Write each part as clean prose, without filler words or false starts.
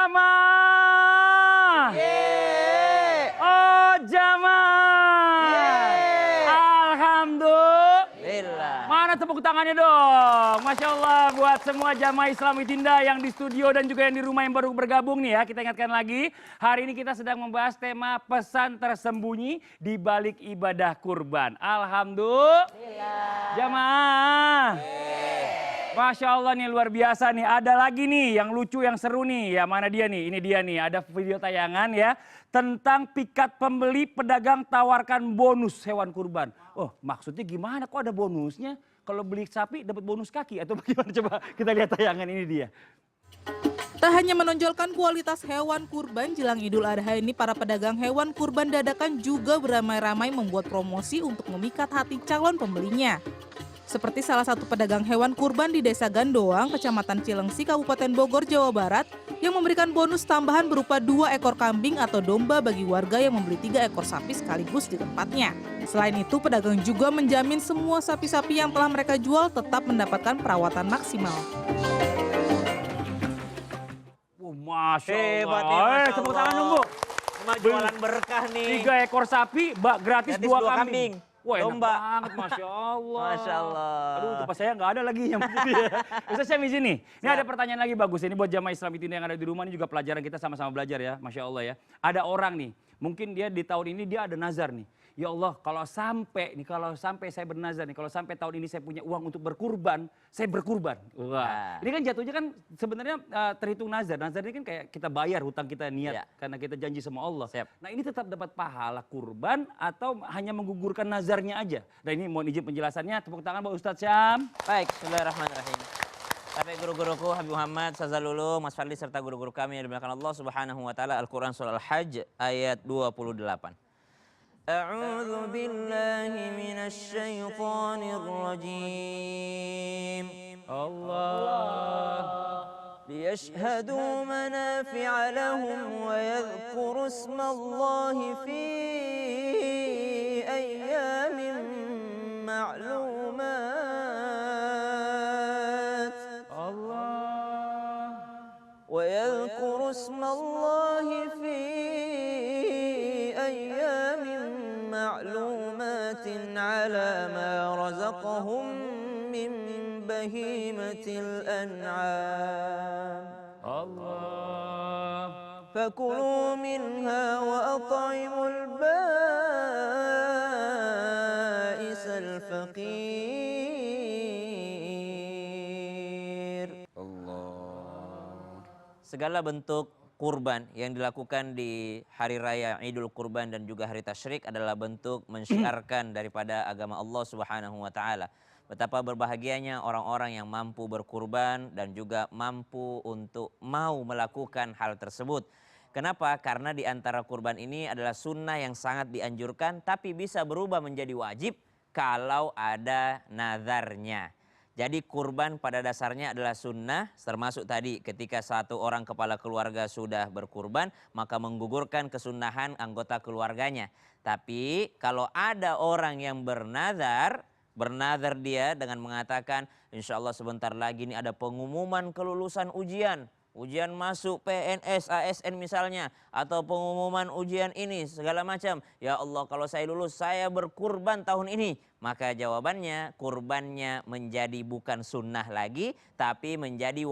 jamaah. Oh jamaah. Alhamdulillah. Mana tepuk tangannya dong. Masya Allah buat semua jamaah Islami Tinda yang di studio dan juga yang di rumah yang baru bergabung nih ya. Kita ingatkan lagi, hari ini kita sedang membahas tema pesan tersembunyi di balik ibadah kurban. Alhamdulillah. Jamaah. Masya Allah nih luar biasa nih. Ada lagi nih yang lucu, yang seru nih. Ya mana dia nih? Ini dia nih. Ada video tayangan ya. Tentang pikat pembeli pedagang tawarkan bonus hewan kurban. Oh maksudnya gimana? Kok ada bonusnya? Kalau beli sapi dapat bonus kaki atau bagaimana? Coba kita lihat tayangan ini dia. Tak hanya menonjolkan kualitas hewan kurban jelang Idul Adha ini, para pedagang hewan kurban dadakan juga beramai-ramai membuat promosi untuk memikat hati calon pembelinya. Seperti salah satu pedagang hewan kurban di Desa Gandoang, Kecamatan Cilengsi, Kabupaten Bogor, Jawa Barat, yang memberikan bonus tambahan berupa 2 ekor kambing atau domba bagi warga yang membeli 3 ekor sapi sekaligus di tempatnya. Selain itu, pedagang juga menjamin semua sapi-sapi yang telah mereka jual tetap mendapatkan perawatan maksimal. Masya Allah. Tepuk tangan dong, Bu. Jualan berkah nih. 3 ekor sapi, gratis 2 kambing. Wah enak domba. banget, Masya Allah. Masya Allah. Aduh, tempat saya nggak ada lagi yang begitu ya. Ustaz Syam di sini. Ini ada pertanyaan lagi bagus. Ini buat jamaah Islam Tinda yang ada di rumah, ini juga pelajaran kita sama-sama belajar ya. Masya Allah ya. Ada orang nih, mungkin dia di tahun ini dia ada nazar nih. Ya Allah, kalau sampai saya bernazar nih, kalau sampai tahun ini saya punya uang untuk berkurban, saya berkurban. Wah. Ini kan jatuhnya kan sebenarnya terhitung nazar. Nazar ini kan kayak kita bayar hutang kita niat karena kita janji sama Allah. Nah, ini tetap dapat pahala kurban atau hanya menggugurkan nazarnya aja? Nah, ini mohon izin penjelasannya. Tepuk tangan buat Ustaz Syam. Baik, bismillahirrahmanirrahim. Sampai guru-guruku Habib Muhammad, Sazalulu, Mas Fadli serta guru-guru kami yang dimuliakan Allah Subhanahu wa taala, Al-Qur'an surah Al-Hajj ayat 28. أعوذ بالله من الشيطان الرجيم الله ليشهدوا منافع لهم ويذكروا اسم الله في أيام معلومات ويذكروا اسم الله في معلومات على ما رزقهم من بهيمة الأنعام فكلوا منها وأطعموا البائس الفقير. Segala bentuk kurban yang dilakukan di hari raya Idul Kurban dan juga hari tasyrik adalah bentuk mensyiarkan daripada agama Allah Subhanahu wa taala. Betapa berbahagianya orang-orang yang mampu berkurban dan juga mampu untuk mau melakukan hal tersebut. Kenapa? Karena di antara kurban ini adalah sunnah yang sangat dianjurkan tapi bisa berubah menjadi wajib kalau ada nazarnya. Jadi kurban pada dasarnya adalah sunnah, termasuk tadi ketika satu orang kepala keluarga sudah berkurban, maka menggugurkan kesunnahan anggota keluarganya. Tapi kalau ada orang yang bernazar dia dengan mengatakan, insya Allah sebentar lagi ini ada pengumuman kelulusan ujian. Ujian masuk PNS, ASN misalnya, atau pengumuman ujian ini segala macam. Ya Allah, kalau saya lulus saya berkurban tahun ini. Maka jawabannya kurbannya menjadi bukan sunnah lagi, tapi menjadi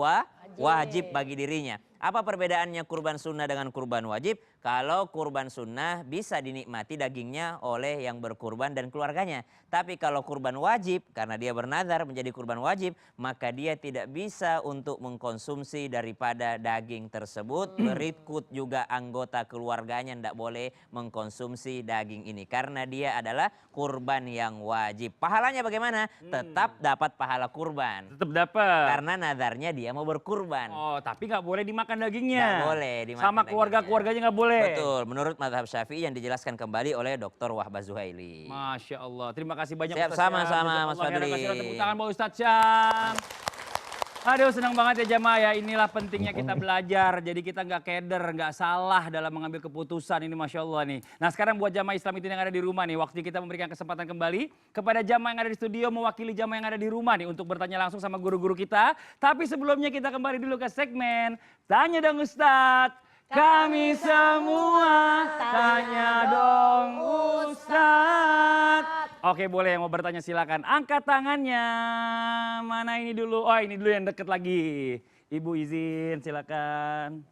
wajib bagi dirinya. Apa perbedaannya kurban sunnah dengan kurban wajib? Kalau kurban sunnah bisa dinikmati dagingnya oleh yang berkurban dan keluarganya. Tapi kalau kurban wajib, karena dia bernazar menjadi kurban wajib, maka dia tidak bisa untuk mengkonsumsi daripada daging tersebut. Berikut juga anggota keluarganya tidak boleh mengkonsumsi daging ini. Karena dia adalah kurban yang wajib. Pahalanya bagaimana? Tetap dapat pahala kurban. Tetap dapat. Karena nazarnya dia mau berkurban. Oh, tapi nggak boleh dimakan dagingnya. Nggak boleh dimakan sama keluarga-keluarganya nggak boleh. Betul, menurut mazhab Syafi'i yang dijelaskan kembali oleh Dr. Wahbah Zuhaili. Masya Allah, terima kasih banyak Siap, Ustaz Syam. sama-sama Mas Fadli. Tepuk tangan buat Ustaz Syam. Aduh senang banget ya jamaah ya, inilah pentingnya kita belajar. Jadi kita nggak keder, nggak salah dalam mengambil keputusan ini Masya Allah nih. Nah sekarang buat jamaah Islam itu yang ada di rumah nih, waktu kita memberikan kesempatan kembali kepada jamaah yang ada di studio mewakili jamaah yang ada di rumah nih untuk bertanya langsung sama guru-guru kita. Tapi sebelumnya kita kembali dulu ke segmen Tanya Dong Ustadz. Kami semua tanya dong Ustadz. Oke boleh yang mau bertanya silakan. Angkat tangannya. Mana ini dulu? Oh ini dulu yang deket lagi. Ibu izin silakan.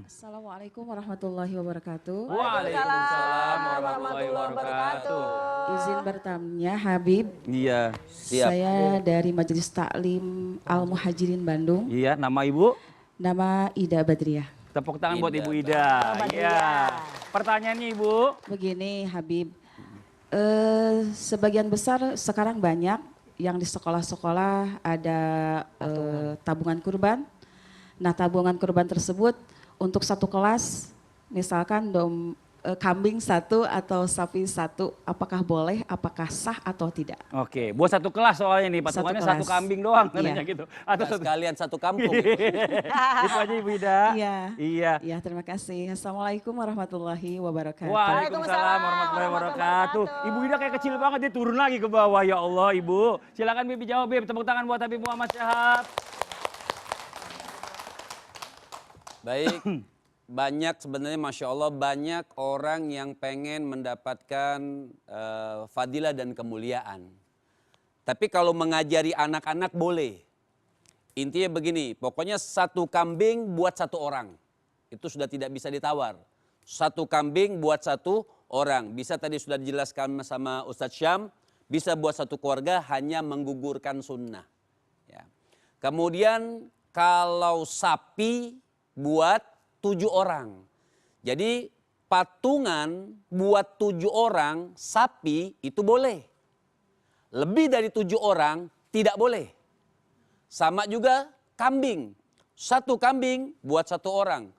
Assalamualaikum warahmatullahi wabarakatuh. Waalaikumsalam warahmatullahi wabarakatuh. Izin bertanya Habib. Iya. Siap. Saya dari Majelis Taklim Al-Muhajirin Bandung. Iya nama ibu? Nama Ida Badriah. Tepuk tangan buat Ibu Ida. Iya. Pertanyaannya Ibu. Begini Habib, sebagian besar sekarang banyak yang di sekolah-sekolah ada tabungan kurban. Nah tabungan kurban tersebut untuk satu kelas, misalkan kambing satu atau sapi satu, apakah boleh, apakah sah atau tidak? Oke, buat satu kelas soalnya nih, patungannya satu kambing doang katanya gitu. Atau sekalian satu kampung. Itu aja Ibu Ida. Iya. Iya. Ya, terima kasih. Assalamualaikum warahmatullahi wabarakatuh. Waalaikumsalam warahmatullahi wabarakatuh. Ibu Ida kayak kecil banget, dia turun lagi ke bawah. Ya Allah Ibu. Silakan Bibi jawab Bib. Tepuk tangan buat Habib Muhammad Syahab. Baik, banyak sebenarnya Masya Allah banyak orang yang pengen mendapatkan fadilah dan kemuliaan. Tapi kalau mengajari anak-anak boleh. Intinya begini, pokoknya satu kambing buat satu orang. Itu sudah tidak bisa ditawar. Satu kambing buat satu orang. Bisa tadi sudah dijelaskan sama Ustadz Syam, bisa buat satu keluarga hanya menggugurkan sunnah. Ya. Kemudian kalau sapi buat 7 orang. Jadi patungan buat 7 orang sapi itu boleh. Lebih dari 7 orang tidak boleh. Sama juga kambing. Satu kambing buat 1 orang.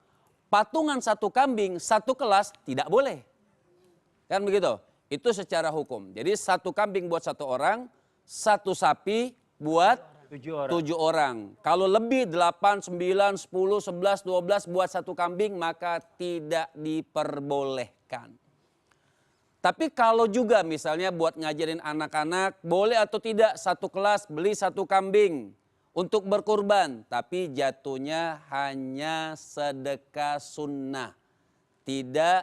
Patungan satu kambing, satu kelas tidak boleh. Kan begitu? Itu secara hukum. Jadi satu kambing buat 1 orang, satu sapi buat 7 orang. Kalau lebih 8, 9, 10, 11, 12 buat satu kambing maka tidak diperbolehkan. Tapi kalau juga misalnya buat ngajarin anak-anak boleh atau tidak satu kelas beli satu kambing untuk berkurban. Tapi jatuhnya hanya sedekah sunnah. Tidak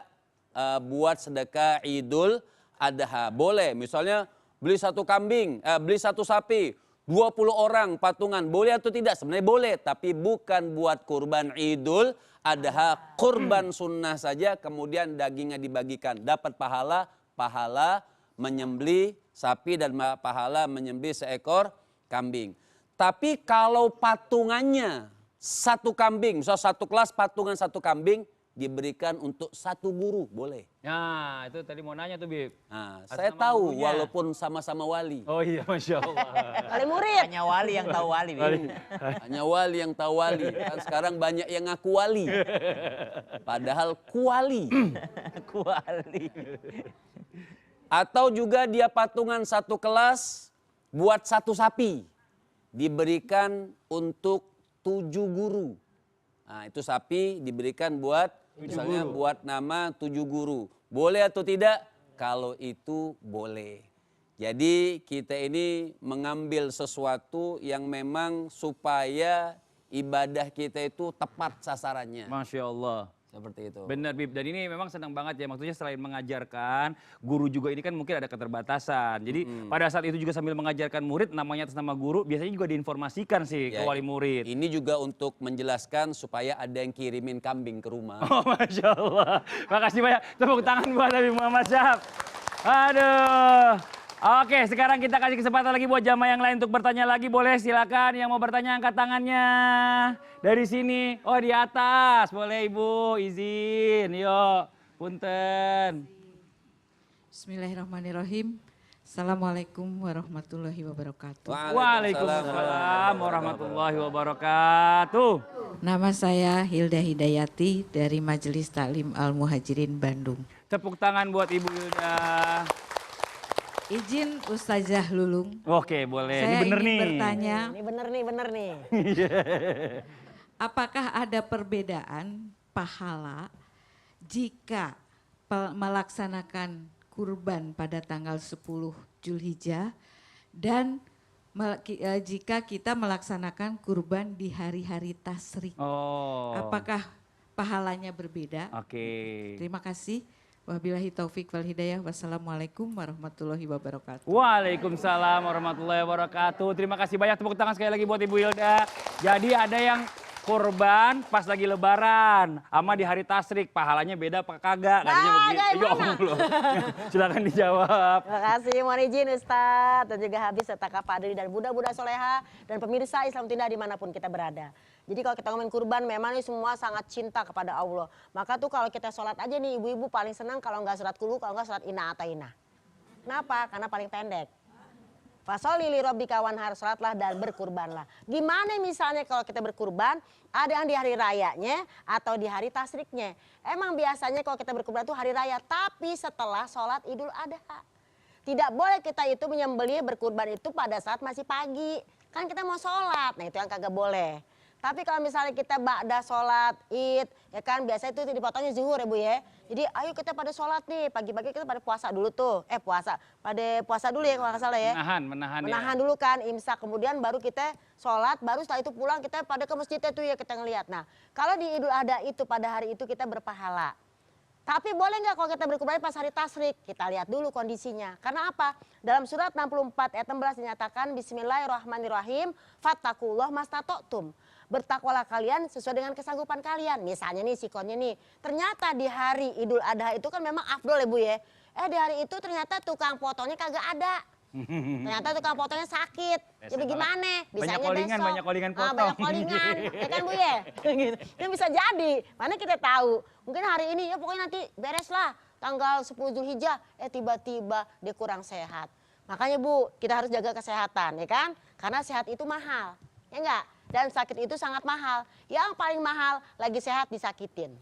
buat sedekah Idul Adha. Boleh misalnya beli satu kambing, beli satu sapi. 20 orang patungan boleh atau tidak? Sebenarnya boleh, tapi bukan buat kurban Idul Adha, kurban sunnah saja, kemudian dagingnya dibagikan. Dapat pahala menyembelih sapi dan pahala menyembelih seekor kambing. Tapi kalau patungannya satu kambing, misal satu kelas patungan satu kambing, diberikan untuk satu guru, boleh. Nah itu tadi mau nanya tuh Bib. Nah, saya tahu gurunya. Walaupun sama-sama wali. Oh iya Masya Allah. Wali murid. Hanya wali yang tahu wali. Hanya wali yang tahu wali. Kan sekarang banyak yang ngaku wali. Padahal kuali. Kuali. Atau juga dia patungan satu kelas buat satu sapi. Diberikan untuk 7 guru. Nah itu sapi diberikan buat misalnya buat nama 7 guru. Boleh atau tidak? Kalau itu boleh. Jadi kita ini mengambil sesuatu yang memang supaya ibadah kita itu tepat sasarannya. Masya Allah. Seperti itu. Benar Bib, dan ini memang senang banget ya, maksudnya selain mengajarkan, guru juga ini kan mungkin ada keterbatasan. Jadi pada saat itu juga sambil mengajarkan murid, namanya atas nama guru, biasanya juga diinformasikan sih ke wali murid. Ini juga untuk menjelaskan supaya ada yang kirimin kambing ke rumah. Oh Masya Allah, makasih banyak. Tepuk tangan buat Habib Muhammad Syahab. Aduh. Oke, sekarang kita kasih kesempatan lagi buat jamaah yang lain untuk bertanya lagi. Boleh silakan yang mau bertanya angkat tangannya. Dari sini, oh di atas. Boleh Ibu, izin. Yuk, punten. Bismillahirrahmanirrahim. Assalamualaikum warahmatullahi wabarakatuh. Waalaikumsalam warahmatullahi wabarakatuh. Nama saya Hilda Hidayati dari Majelis Taklim Al-Muhajirin Bandung. Tepuk tangan buat Ibu Hilda. Izin Ustazah Lulung. Oke, boleh. Ini Saya bener ingin nih. bertanya, Bener nih. apakah ada perbedaan pahala jika melaksanakan kurban pada tanggal 10 Zulhijjah dan jika kita melaksanakan kurban di hari-hari tasyrik? Oh. Apakah pahalanya berbeda? Oke. Terima kasih. Wabillahi taufik wal hidayah. Wassalamualaikum warahmatullahi wabarakatuh. Waalaikumsalam warahmatullahi wabarakatuh. Terima kasih banyak, tepuk tangan sekali lagi buat Ibu Hilda. Jadi ada yang kurban pas lagi lebaran sama di hari tasyrik, pahalanya beda apa kagak? Katanya begitu. Ya Allah. Silakan dijawab. Terima kasih, mohon izin Ustadz dan juga Habib serta Kak Fadli dan Buddha Soleha dan pemirsa Islam Tindak dimanapun kita berada. Jadi kalau kita ngomongin kurban memang ini semua sangat cinta kepada Allah. Maka tuh kalau kita sholat aja nih ibu-ibu paling senang kalau nggak sholat kulu, kalau nggak sholat inna ataina. Kenapa? Karena paling pendek. Fasoli li rabbika wanhar, sholatlah dan berkurbanlah. Gimana misalnya kalau kita berkurban, ada yang di hari rayanya atau di hari tasriknya. Emang biasanya kalau kita berkurban itu hari raya, tapi setelah sholat Idul Adha. Tidak boleh kita itu menyembelih berkurban itu pada saat masih pagi. Kan kita mau sholat, nah itu yang kagak boleh. Tapi kalau misalnya kita ba'da sholat id, ya kan biasa itu dipotongnya zuhur ya Bu ya. Jadi ayo kita pada sholat nih, pagi-pagi kita pada puasa dulu tuh. Pada puasa dulu ya kalau nggak salah ya. Menahan dulu kan, imsak. Kemudian baru kita sholat, baru setelah itu pulang kita pada ke masjid itu ya kita ngelihat. Nah kalau di Idul Adha itu pada hari itu kita berpahala. Tapi boleh nggak kalau kita berkurban pas hari tasyrik? Kita lihat dulu kondisinya. Karena apa? Dalam surat 64 ayat 16 dinyatakan Bismillahirrahmanirrahim. Fattakullah mastata'tum. Bertakwalah kalian sesuai dengan kesanggupan kalian. Misalnya nih sikonnya nih. Ternyata di hari Idul Adha itu kan memang afdol ya Bu ya. Di hari itu ternyata tukang potongnya kagak ada. Ternyata tukang potongnya sakit. Ya bagaimana? Banyak callingan potong. Banyak callingan. Ya kan Bu ya? Gitu. Itu bisa jadi. Mana kita tahu. Mungkin hari ini ya pokoknya nanti beres lah. Tanggal 10 Zulhijjah. Tiba-tiba dia kurang sehat. Makanya Bu, kita harus jaga kesehatan ya kan. Karena sehat itu mahal. Ya enggak? Dan sakit itu sangat mahal. Yang paling mahal lagi sehat disakitin.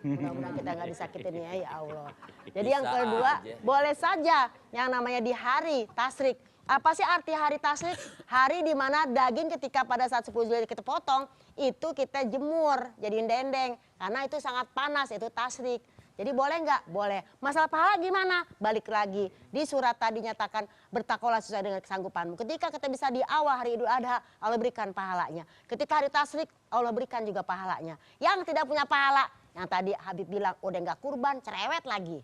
Mudah-mudahan kita nggak disakitin ya Allah. Jadi yang kedua, boleh saja yang namanya di hari tasyrik. Apa sih arti hari tasyrik? Hari di mana daging ketika pada saat 10 Zulhijjah kita potong, itu kita jemur, jadiin dendeng. Karena itu sangat panas, itu tasyrik. Jadi boleh nggak? Boleh. Masalah pahala gimana? Balik lagi. Di surat tadi nyatakan bertakwalah sesuai dengan kesanggupanmu. Ketika kita bisa di awal hari Idul Adha, Allah berikan pahalanya. Ketika hari tasyrik, Allah berikan juga pahalanya. Yang tidak punya pahala, yang tadi Habib bilang udah nggak kurban, cerewet lagi.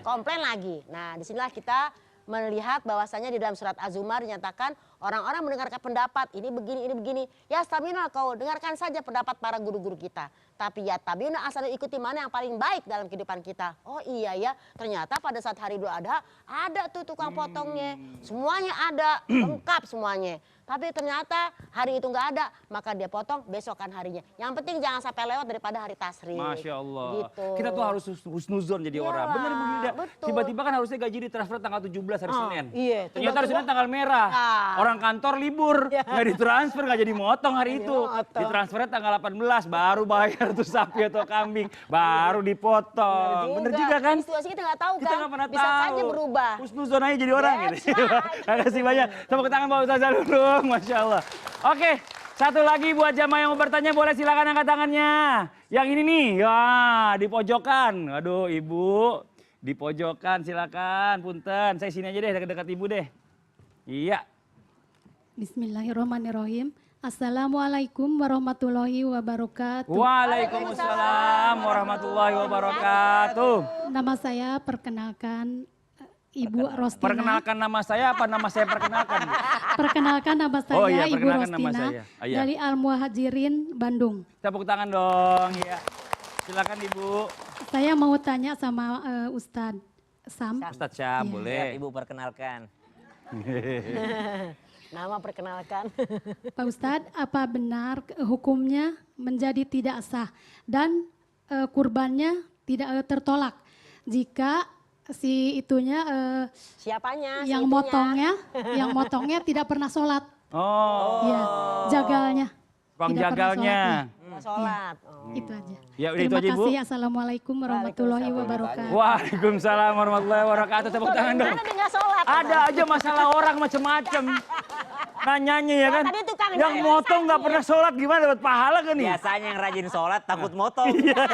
Komplain lagi. Nah disinilah kita melihat bahwasanya di dalam surat Az-Zumar dinyatakan orang-orang mendengarkan pendapat ini begini. Ya stamina kau dengarkan saja pendapat para guru-guru kita. Tapi ya tabiuna asal ikuti mana yang paling baik dalam kehidupan kita. Oh iya ya, ternyata pada saat hari Idul Adha ada tuh tukang potongnya. Semuanya ada, lengkap semuanya. Tapi ternyata hari itu nggak ada, maka dia potong besokan harinya. Yang penting jangan sampai lewat daripada hari tasyrik. Masya Allah. Gitu. Kita tuh harus husnuzon jadi orang. Bener Bu Hilda. Tiba-tiba kan harusnya gaji ditransfer tanggal 17 hari Senin. Iya. Ternyata hari Senin tanggal merah. Orang kantor libur. Nggak ditransfer, nggak jadi motong hari itu. Ditransfernya tanggal 18, baru bayar tuh sapi atau kambing. Baru dipotong. Bener juga kan? Situasi kita nggak tahu kan. Kita nggak pernah Bisa tahu. saja berubah. Husnuzon aja jadi orang gitu. Terima kasih banyak. Tepuk tangan buat Ustazah Lulung. Masya Allah. Oke, satu lagi buat jamaah yang mau bertanya boleh silakan angkat tangannya. Yang ini nih, ya di pojokan. Aduh Ibu, di pojokan silakan. Punten, saya sini aja deh dekat-dekat Ibu deh. Iya. Bismillahirrahmanirrahim. Assalamualaikum warahmatullahi wabarakatuh. Waalaikumsalam warahmatullahi wabarakatuh. Nama saya perkenalkan Ibu Rostina. Perkenalkan nama saya apa nama saya perkenalkan? Perkenalkan nama saya Oh iya, Ibu perkenalkan nama Rostina saya. Ah, iya. dari Al Muhajirin Bandung. Tepuk tangan dong. Ya. Silakan Ibu. Saya mau tanya sama Ustadz Sam. Ustadz Syam, Biar boleh. Ibu perkenalkan. Nama perkenalkan. Pak Ustadz, apa benar hukumnya menjadi tidak sah dan kurbannya tidak tertolak jika si itunya Siapanya? yang itunya? motongnya tidak pernah sholat? Oh. Iya, jagalnya. Bang Tidak pernah jagalnya. sholat, Nggak sholat. Oh. Itu aja. Ya, udah itu Terima aja, Ibu. kasih. Assalamualaikum warahmatullahi wabarakatuh. Waalaikumsalam warahmatullahi wabarakatuh. Tepuk tangan dong. Gimana dia nggak sholat? Ada aja masalah orang macam-macam. Nanyanya ya kan. Tadi tukang Yang jahit motong nggak saya. pernah sholat gimana dapat pahala kan nih? Biasanya yang rajin sholat takut motong. Iya.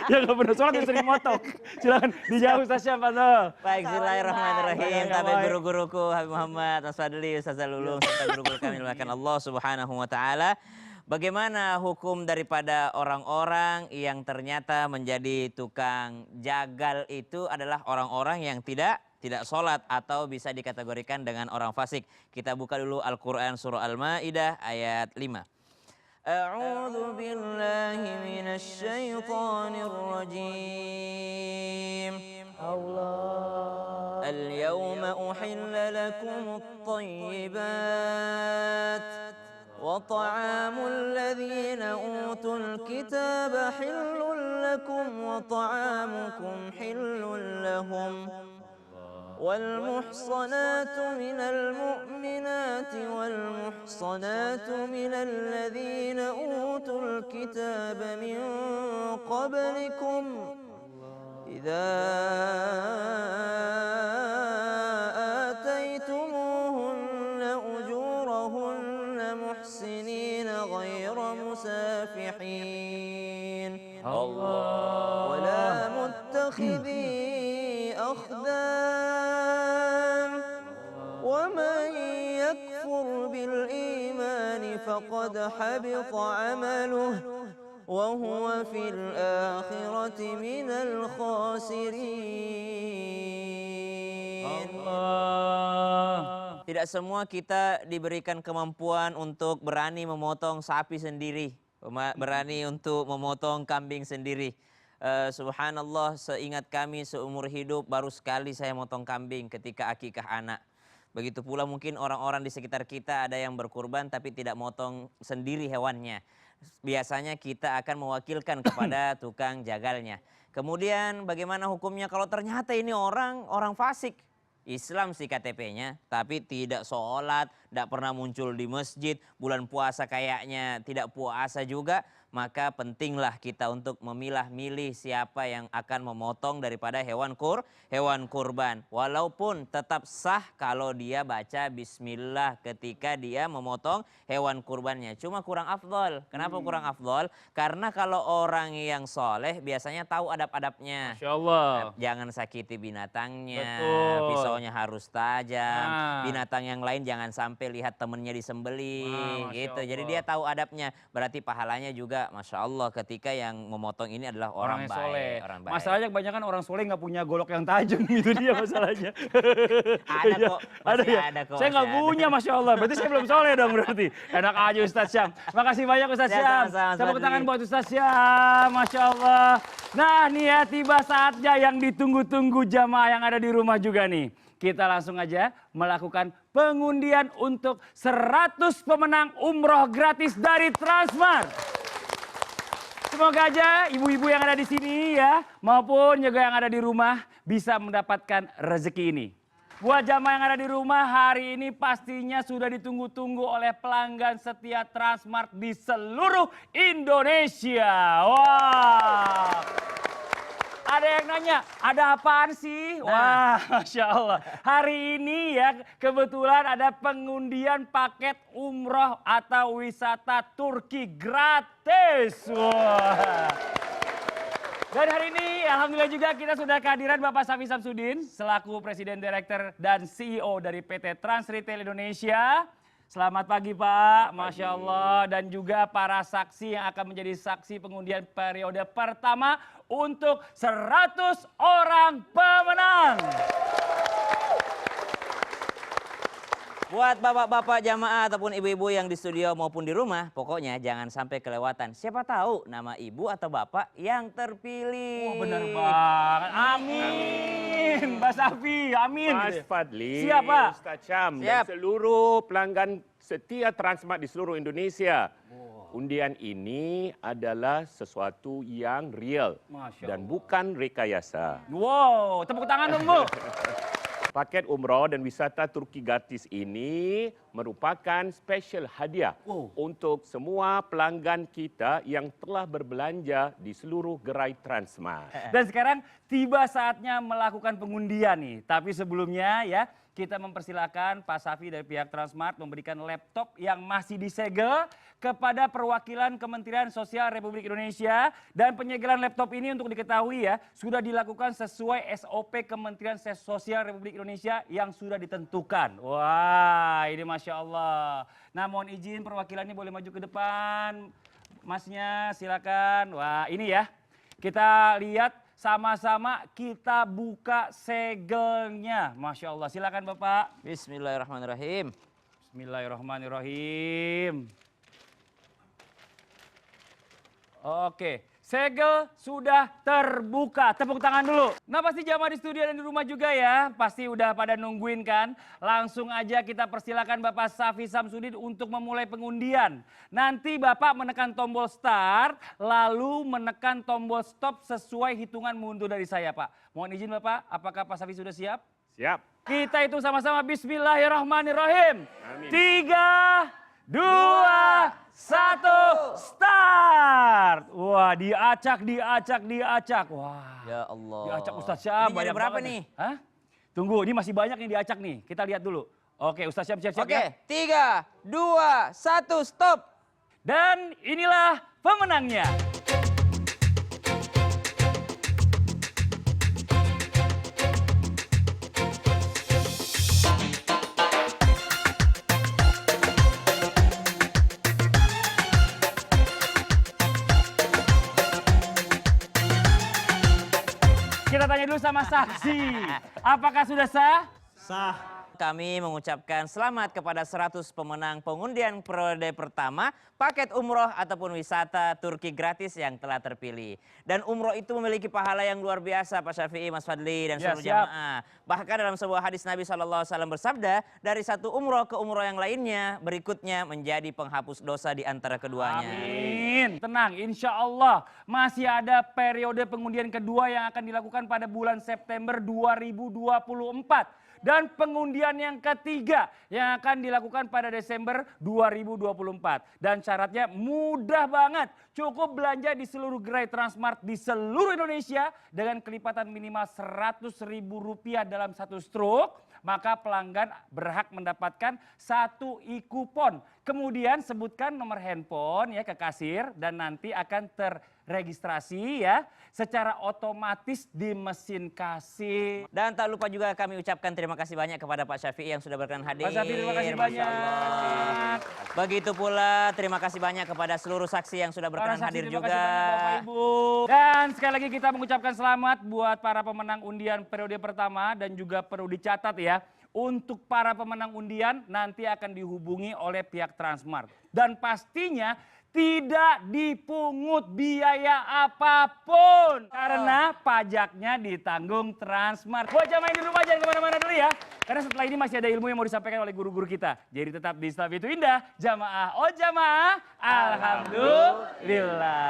Yang nggak pernah sholat yang sering motong. Silakan dijawab Ustaz siapa tuh? Baik, bismillahirrahmanirrahim. Baik. Tapi guru-guruku Habib Muhammad, Mas Fadli, Ustaz Lulung, serta guru-guru kami dimuliakan Allah Subhanahu wa taala. Bagaimana hukum daripada orang-orang yang ternyata menjadi tukang jagal itu adalah orang-orang yang tidak sholat atau bisa dikategorikan dengan orang fasik. Kita buka dulu Al-Quran surah Al-Ma'idah ayat 5. A'udzu billahi minasy syaithanir rajim. Allah. Al-yawma uhilla lakumut thayyibat wa ta'amul ladzina utul kitaba hillul lakum wa ta'amukum hillul lahum. والمحصنات من المؤمنات والمحصنات من الذين أوتوا الكتاب من قبلكم إذا آتيتموهن أجورهن محسنين غير مسافحين ولا متخذي أخدان ومن يكفر بالإيمان فقد حبط عمله وهو في الآخرة من الخاسرين. Tidak semua kita diberikan kemampuan untuk berani memotong sapi sendiri, berani untuk memotong kambing sendiri. Subhanallah, seingat kami seumur hidup baru sekali saya motong kambing ketika akikah anak. Begitu pula mungkin orang-orang di sekitar kita ada yang berkurban tapi tidak motong sendiri hewannya. Biasanya kita akan mewakilkan kepada tukang jagalnya. Kemudian bagaimana hukumnya kalau ternyata ini orang fasik? Islam sih KTP-nya, tapi tidak sholat, tidak pernah muncul di masjid, bulan puasa kayaknya tidak puasa juga, maka pentinglah kita untuk memilah-milih siapa yang akan memotong daripada hewan kurban. Walaupun tetap sah kalau dia baca bismillah ketika dia memotong hewan kurbannya. Cuma kurang afdol. Kenapa kurang afdol? Karena kalau orang yang soleh biasanya tahu adab-adabnya. Masya Allah. Jangan sakiti binatangnya, Betul. pisaunya harus tajam, Nah. binatang yang lain jangan sampai lihat temennya disembelih, Wah, Masya gitu. Jadi Allah. dia tahu adabnya, berarti pahalanya juga, masya Allah, ketika yang memotong ini adalah orang yang baik, soleh. orang baik. Masalahnya kebanyakan orang soleh nggak punya golok yang tajam, itu dia masalahnya. Ada Iya, kok, ada masih ya. ada kok, Saya nggak masih ada. punya, Masya Allah. Berarti saya belum soleh dong berarti. Enak aja Ustaz Syam. Makasih banyak Ustaz Ya, Syam. sama-sama, Tepuk Fadli. tangan buat Ustaz Syam, Masya Allah. Nah nih ya, tiba saatnya yang ditunggu-tunggu jamaah yang ada di rumah juga nih. Kita langsung aja melakukan pengundian untuk 100 pemenang umroh gratis dari Transmart. Semoga aja ibu-ibu yang ada di sini ya, maupun juga yang ada di rumah bisa mendapatkan rezeki ini. Buat jamaah yang ada di rumah, hari ini pastinya sudah ditunggu-tunggu oleh pelanggan setia Transmart di seluruh Indonesia. Wah. Ada yang nanya, ada apaan sih? Wah, Masya Allah. Hari ini ya kebetulan ada pengundian paket umroh atau wisata Turki gratis. Wah. Dan hari ini alhamdulillah juga kita sudah kehadiran Bapak Safi Samsudin selaku Presiden Direktur dan CEO dari PT Trans Retail Indonesia. Selamat pagi Pak, Masya Allah. Dan juga para saksi yang akan menjadi saksi pengundian periode pertama untuk 100 orang pemenang. Buat bapak-bapak jamaah ataupun ibu-ibu yang di studio maupun di rumah, pokoknya jangan sampai kelewatan. Siapa tahu nama ibu atau bapak yang terpilih. Wah benar banget, amin. Mbak Safi, amin. Mas Fadli, Siap, Pak. Ustaz Syam, Siap. dan seluruh pelanggan setia Transmart di seluruh Indonesia. Undian ini adalah sesuatu yang real Masya dan Allah. bukan rekayasa. Wow, tepuk tangan dong Bu. Paket umroh dan wisata Turki gratis ini merupakan special hadiah untuk semua pelanggan kita yang telah berbelanja di seluruh gerai Transmart. Dan sekarang tiba saatnya melakukan pengundian nih. Tapi sebelumnya ya, kita mempersilahkan Pak Safi dari pihak Transmart memberikan laptop yang masih disegel kepada perwakilan Kementerian Sosial Republik Indonesia. Dan penyegelan laptop ini untuk diketahui ya, sudah dilakukan sesuai SOP Kementerian Sosial Republik Indonesia yang sudah ditentukan. Wah, ini Masya Allah. Nah, mohon izin perwakilannya boleh maju ke depan. Masnya silakan. Wah, ini ya. Kita lihat sama-sama kita buka segelnya. Masya Allah. Silakan Bapak. Bismillahirrahmanirrahim. Bismillahirrahmanirrahim. Oke, segel sudah terbuka. Tepuk tangan dulu. Nah, pasti jamaah di studio dan di rumah juga ya. Pasti udah pada nungguin kan. Langsung aja kita persilakan Bapak Safi Samsudin untuk memulai pengundian. Nanti Bapak menekan tombol start, lalu menekan tombol stop sesuai hitungan mundur dari saya, Pak. Mohon izin Bapak, apakah Pak Safi sudah siap? Siap. Kita hitung sama-sama. Bismillahirrahmanirrahim. Amin. 3, 2, 1, start. Wah, diacak. Wah. Ya Allah. Diacak Ustadz Syam. Ini jadi berapa nih? Hah? Tunggu, ini masih banyak yang diacak nih. Kita lihat dulu. Oke, Ustadz Syam siap-siap Oke, ya. 3, 2, 1, stop. Dan inilah pemenangnya. Kita tanya dulu sama saksi. Apakah sudah sah? Kami mengucapkan selamat kepada 100 pemenang pengundian periode pertama paket umroh ataupun wisata Turki gratis yang telah terpilih. Dan umroh itu memiliki pahala yang luar biasa Pak Syafi'i, Mas Fadli dan Ya, seluruh siap. jamaah. Bahkan dalam sebuah hadis Nabi SAW bersabda, dari satu umroh ke umroh yang lainnya berikutnya menjadi penghapus dosa di antara keduanya. Amin. Tenang, insya Allah masih ada periode pengundian kedua yang akan dilakukan pada bulan September 2024. Dan pengundian yang ketiga yang akan dilakukan pada Desember 2024. Dan syaratnya mudah banget. Cukup belanja di seluruh gerai Transmart di seluruh Indonesia dengan kelipatan minimal Rp100.000 dalam satu stroke. Maka pelanggan berhak mendapatkan 1 e-kupon. Kemudian sebutkan nomor handphone ya ke kasir dan nanti akan terregistrasi ya secara otomatis di mesin kasir. Dan tak lupa juga kami ucapkan terima kasih banyak kepada Pak Syafi'i yang sudah berkenan hadir. Pak Syafi'i terima kasih Masya banyak. Allah. Begitu pula terima kasih banyak kepada seluruh saksi yang sudah berkenan Para saksi, hadir terima juga. kasih banyak, Bapak Ibu. Dan sekali lagi kita mengucapkan selamat buat para pemenang undian periode pertama dan juga perlu dicatat ya. Untuk para pemenang undian nanti akan dihubungi oleh pihak Transmart. Dan pastinya tidak dipungut biaya apapun. Karena pajaknya ditanggung Transmart. Buat jamaah di rumah jangan kemana-mana dulu ya. Karena setelah ini masih ada ilmu yang mau disampaikan oleh guru-guru kita. Jadi tetap di Islam itu indah. Jamaah, oh jamaah. Alhamdulillah.